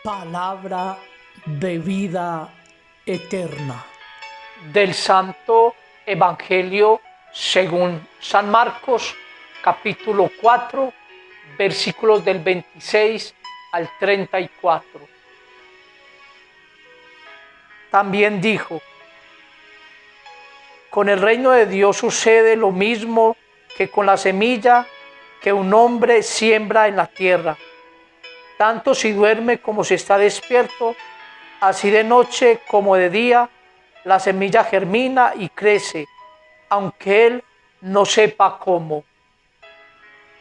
Palabra de vida eterna. Del Santo Evangelio según San Marcos, capítulo 4, versículos del 26 al 34. También dijo: con el reino de Dios sucede lo mismo que con la semilla que un hombre siembra en la tierra. Tanto si duerme como si está despierto, así de noche como de día, la semilla germina y crece, aunque él no sepa cómo.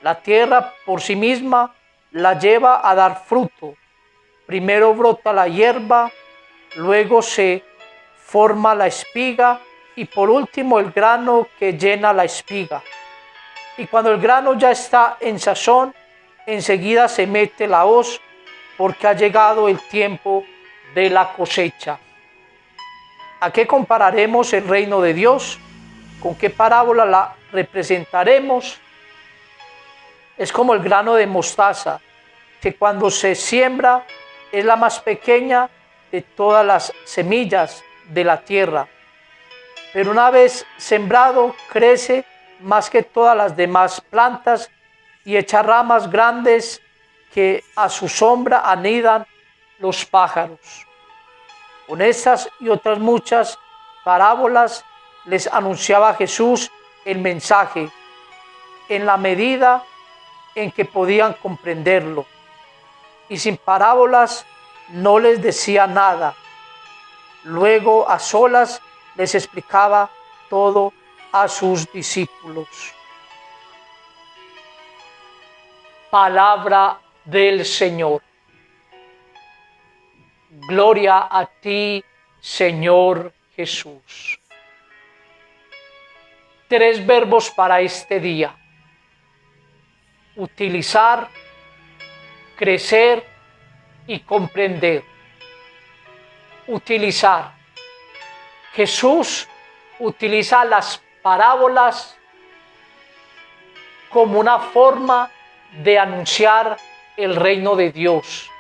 La tierra por sí misma la lleva a dar fruto. Primero brota la hierba, luego se forma la espiga y por último el grano que llena la espiga. Y cuando el grano ya está en sazón, enseguida se mete la hoz, porque ha llegado el tiempo de la cosecha. ¿A qué compararemos el reino de Dios? ¿Con qué parábola la representaremos? Es como el grano de mostaza, que cuando se siembra es la más pequeña de todas las semillas de la tierra. Pero una vez sembrado, crece más que todas las demás plantas y echa ramas grandes que a su sombra anidan los pájaros. Con estas y otras muchas parábolas les anunciaba Jesús el mensaje en la medida en que podían comprenderlo. Y sin parábolas no les decía nada. Luego a solas les explicaba todo a sus discípulos. Palabra del Señor. Gloria a ti, Señor Jesús. 3 verbos para este día: utilizar, crecer y comprender. Utilizar. Jesús utiliza las parábolas como una forma de anunciar el reino de Dios.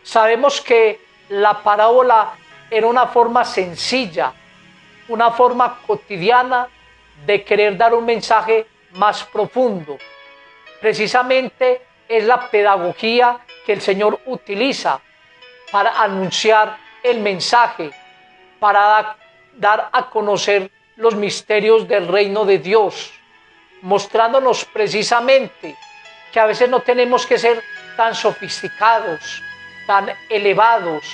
Sabemos que la parábola era una forma sencilla, una forma cotidiana de querer dar un mensaje más profundo. Precisamente es la pedagogía que el Señor utiliza para anunciar el mensaje, para dar a conocer los misterios del reino de Dios, mostrándonos precisamente que a veces no tenemos que ser tan sofisticados, tan elevados,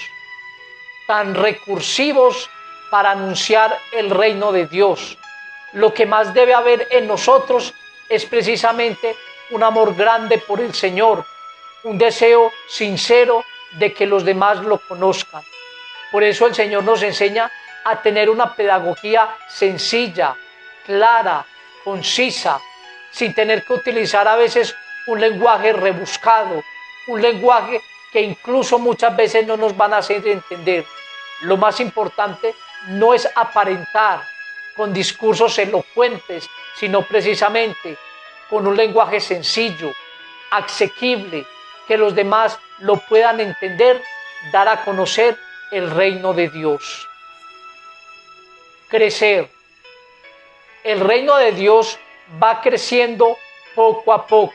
tan recursivos para anunciar el reino de Dios. Lo que más debe haber en nosotros es precisamente un amor grande por el Señor, un deseo sincero de que los demás lo conozcan. Por eso el Señor nos enseña a tener una pedagogía sencilla, clara, concisa, sin tener que utilizar a veces un lenguaje rebuscado, un lenguaje que incluso muchas veces no nos van a hacer entender. Lo más importante no es aparentar con discursos elocuentes, sino precisamente con un lenguaje sencillo, asequible, que los demás lo puedan entender, dar a conocer el reino de Dios. Crecer. El reino de Dios va creciendo poco a poco.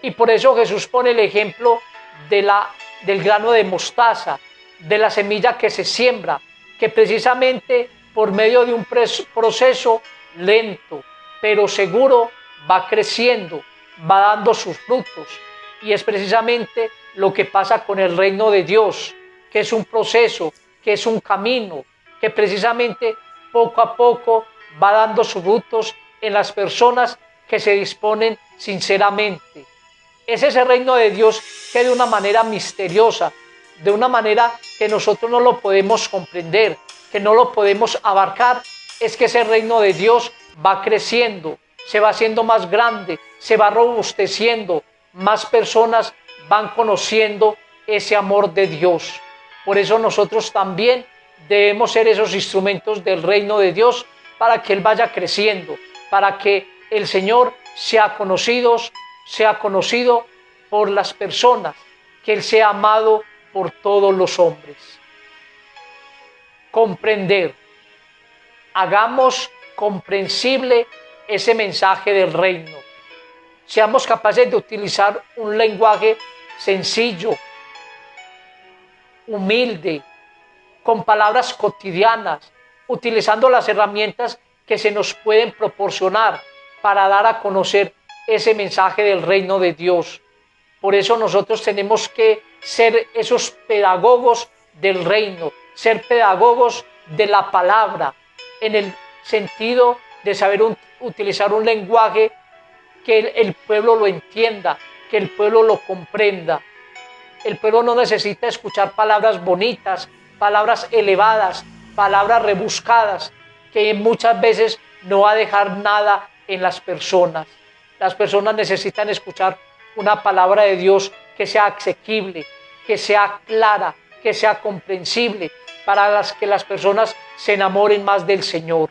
Y por eso Jesús pone el ejemplo del grano de mostaza, de la semilla que se siembra, que precisamente por medio de un proceso lento, pero seguro, va creciendo, va dando sus frutos. Y es precisamente lo que pasa con el reino de Dios, que es un proceso, que es un camino, que precisamente poco a poco va dando sus frutos en las personas que se disponen sinceramente. Es ese reino de Dios que de una manera misteriosa, de una manera que nosotros no lo podemos comprender, que no lo podemos abarcar, es que ese reino de Dios va creciendo, se va haciendo más grande, se va robusteciendo, más personas van conociendo ese amor de Dios. Por eso nosotros también debemos ser esos instrumentos del reino de Dios para que Él vaya creciendo, para que el Señor sea conocido por las personas, que Él sea amado por todos los hombres. Comprender. Hagamos comprensible ese mensaje del reino. Seamos capaces de utilizar un lenguaje sencillo, humilde, con palabras cotidianas, utilizando las herramientas que se nos pueden proporcionar para dar a conocer ese mensaje del reino de Dios. Por eso nosotros tenemos que ser esos pedagogos del reino, ser pedagogos de la palabra, en el sentido de saber utilizar un lenguaje que el pueblo lo entienda, que el pueblo lo comprenda. El pueblo no necesita escuchar palabras bonitas, palabras elevadas, palabras rebuscadas, que muchas veces no va a dejar nada en las personas. Las personas necesitan escuchar una palabra de Dios que sea asequible, que sea clara, que sea comprensible, para que las personas se enamoren más del Señor.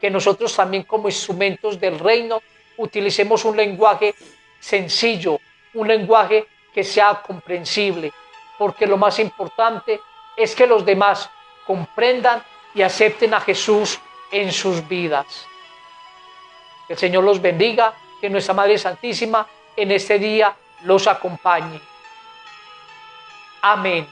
Que nosotros también, como instrumentos del reino, utilicemos un lenguaje sencillo, un lenguaje que sea comprensible, porque lo más importante es que los demás comprendan y acepten a Jesús en sus vidas. Que el Señor los bendiga, que nuestra Madre Santísima en este día los acompañe. Amén.